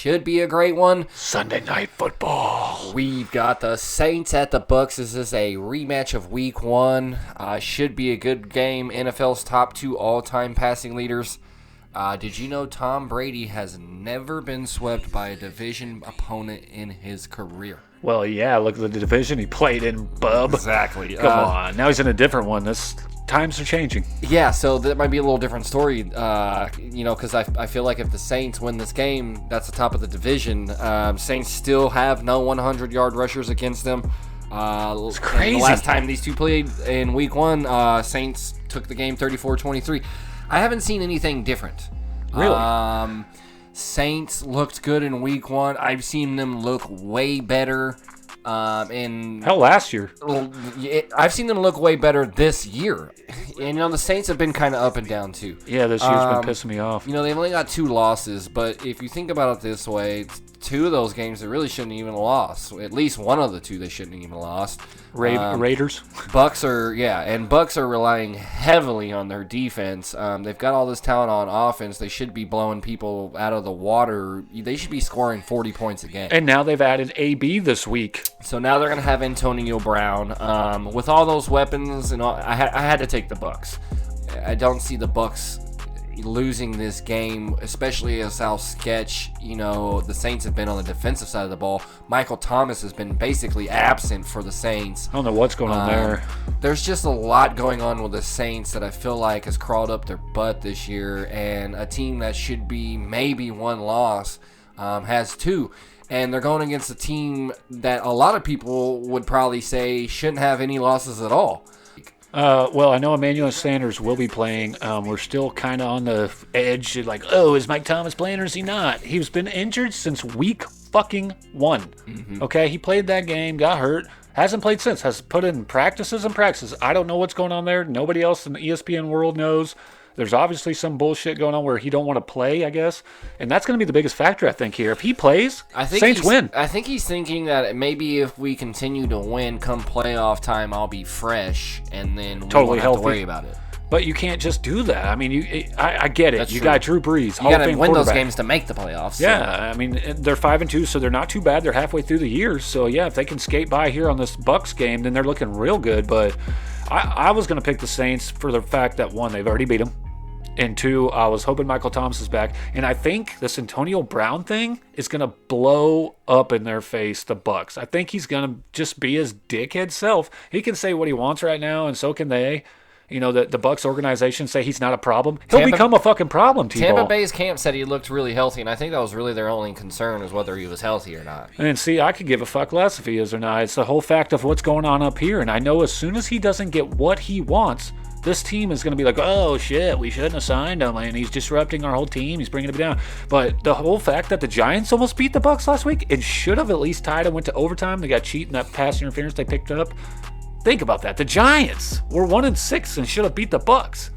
should be a great one. Sunday Night Football. We've got the Saints at the Bucs. This is a rematch of Week 1. Should be a good game. NFL's top 2 all-time passing leaders. Did you know Tom Brady has never been swept by a division opponent in his career? Well, yeah, look at the division he played in, bub. Exactly. Come on. Now he's in a different one. Times are changing. Yeah, so that might be a little different story, because I feel like if the Saints win this game, that's the top of the division. Saints still have no 100-yard rushers against them. It's crazy. The last time these two played in Week 1, Saints took the game 34-23. I haven't seen anything different. Really? Saints looked good in Week 1. I've seen them look way better. Hell, last year. I've seen them look way better this year. And, the Saints have been kind of up and down, too. Yeah, this year's been pissing me off. They've only got 2 losses, but if you think about it this way, 2 of those games they really shouldn't even have lost. At least one of the 2 they shouldn't even have lost. Raiders? Bucks are relying heavily on their defense. They've got all this talent on offense. They should be blowing people out of the water. They should be scoring 40 points a game. And now they've added AB this week. So now they're going to have Antonio Brown. With all those weapons, I had to take the Bucks. I don't see the Bucks losing this game, especially as how sketch, the Saints have been on the defensive side of the ball. Michael Thomas has been basically absent for the Saints. I don't know what's going on there. There's just a lot going on with the Saints that I feel like has crawled up their butt this year, and a team that should be maybe 1 loss has 2. And they're going against a team that a lot of people would probably say shouldn't have any losses at all. Well, I know Emmanuel Sanders will be playing. We're still kind of on the edge. Like, is Mike Thomas playing or is he not? He's been injured since week fucking 1. Mm-hmm. Okay, he played that game, got hurt, hasn't played since, has put in practices. I don't know what's going on there. Nobody else in the ESPN world knows. There's obviously some bullshit going on where he don't want to play, I guess. And that's going to be the biggest factor, I think, here. If he plays, Saints win. I think he's thinking that maybe if we continue to win come playoff time, I'll be fresh, and then we totally won't have to worry about it. But you can't just do that. I mean, I get it. That's you true. Got Drew Brees. You got to win those games to make the playoffs. Yeah, so. I mean, they're 5-2, so they're not too bad. They're halfway through the year. So, yeah, if they can skate by here on this Bucs game, then they're looking real good. But I was going to pick the Saints for the fact that, 1, they've already beat them. And 2, I was hoping Michael Thomas is back. And I think this Antonio Brown thing is going to blow up in their face, the Bucs. I think he's going to just be his dickhead self. He can say what he wants right now, and so can they. The Bucs organization say he's not a problem. He'll become a fucking problem, T-Ball. Tampa Bay's camp said he looked really healthy, and I think that was really their only concern is whether he was healthy or not. And see, I could give a fuck less if he is or not. It's the whole fact of what's going on up here. And I know as soon as he doesn't get what he wants, this team is going to be like, oh, shit, we shouldn't have signed him, and he's disrupting our whole team. He's bringing it down. But the whole fact that the Giants almost beat the Bucs last week and should have at least tied and went to overtime, they got cheating that pass interference they picked up. Think about that. The Giants were 1-6 and should have beat the Bucs.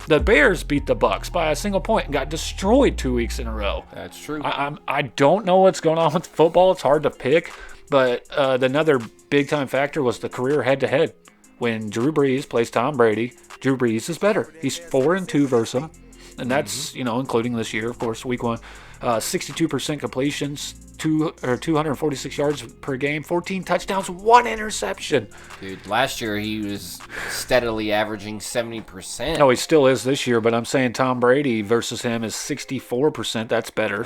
The Bears beat the Bucs by a single point and got destroyed 2 weeks in a row. That's true. I don't know what's going on with football. It's hard to pick. But another big-time factor was the career head-to-head. When Drew Brees plays Tom Brady, Drew Brees is better. He's 4-2 versus him. And that's, including this year, of course, week 1. 62% completions, 246 yards per game, 14 touchdowns, 1 interception. Dude, last year he was steadily averaging 70%. Oh, he still is this year, but I'm saying Tom Brady versus him is 64%. That's better.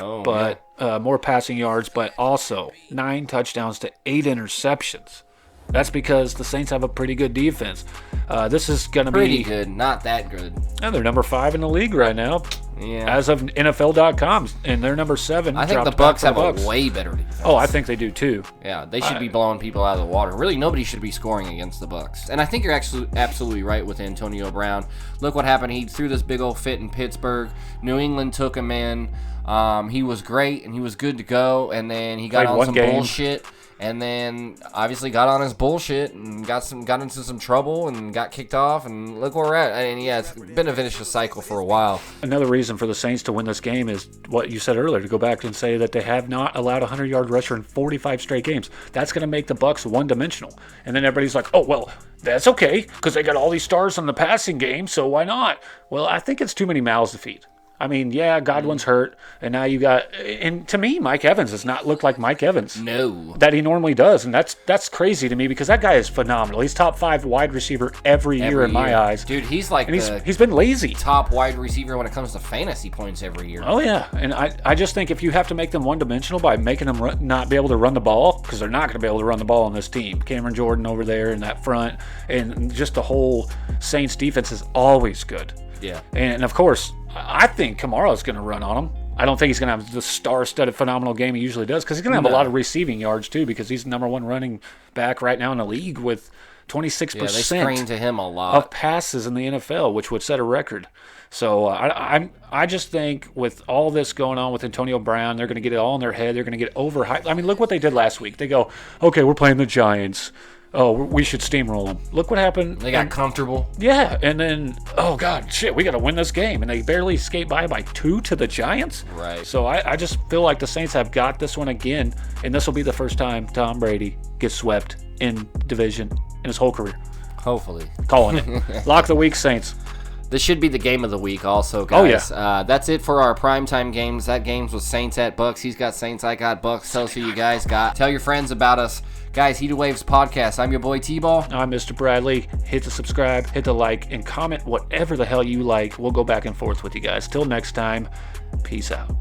More passing yards, but also 9 touchdowns to 8 interceptions. That's because the Saints have a pretty good defense. This is going to be... Pretty good, not that good. And they're number 5 in the league right now. Yeah. As of NFL.com, and they're number 7. I think the Bucs have a way better defense. Oh, I think they do too. Yeah, they should be blowing people out of the water. Really, nobody should be scoring against the Bucs. And I think you're actually absolutely right with Antonio Brown. Look what happened. He threw this big old fit in Pittsburgh. New England took him in. He was great, and he was good to go. And then he got on some bullshit. And then obviously got on his bullshit and got into some trouble and got kicked off, and look where we're at. I mean, yeah, it's been a vicious cycle for a while. Another reason for the Saints to win this game is what you said earlier, to go back and say that they have not allowed a 100-yard rusher in 45 straight games. That's going to make the Bucs one-dimensional. And then everybody's like, oh, well, that's okay because they got all these stars on the passing game, so why not? Well, I think it's too many mouths to feed. I mean, yeah, Godwin's hurt, and now you got. And to me, Mike Evans does not look like Mike Evans. No. That he normally does, and that's crazy to me because that guy is phenomenal. He's top 5 wide receiver every year in my eyes. Dude, he's like he's been lazy. Top wide receiver when it comes to fantasy points every year. Oh, yeah. And I just think if you have to make them one-dimensional by making them not be able to run the ball, because they're not going to be able to run the ball on this team. Cameron Jordan over there in that front, and just the whole Saints defense is always good. Yeah. And, of course, I think Kamara's going to run on him. I don't think he's going to have the star-studded phenomenal game he usually does because he's going to have a lot of receiving yards, too, because he's the number 1 running back right now in the league with 26% they screen to him a lot of passes in the NFL, which would set a record. So I just think with all this going on with Antonio Brown, they're going to get it all in their head. They're going to get overhyped. I mean, look what they did last week. They go, okay, we're playing the Giants. Oh, we should steamroll them. Look what happened. They got comfortable. Yeah, and then, oh, God, shit, we got to win this game. And they barely escaped by 2 to the Giants. Right. So I just feel like the Saints have got this one again, and this will be the first time Tom Brady gets swept in division in his whole career. Hopefully. Calling it. Lock the week, Saints. This should be the game of the week also, guys. Oh, yeah. That's it for our primetime games. That games was Saints at Bucks. He's got Saints, I got Bucks. Tell us who you guys got. Tell your friends about us. Guys, Heated Waves Podcast. I'm your boy T-Ball. I'm Mr. Bradley. Hit the subscribe, hit the like, and comment whatever the hell you like. We'll go back and forth with you guys. Till next time, peace out.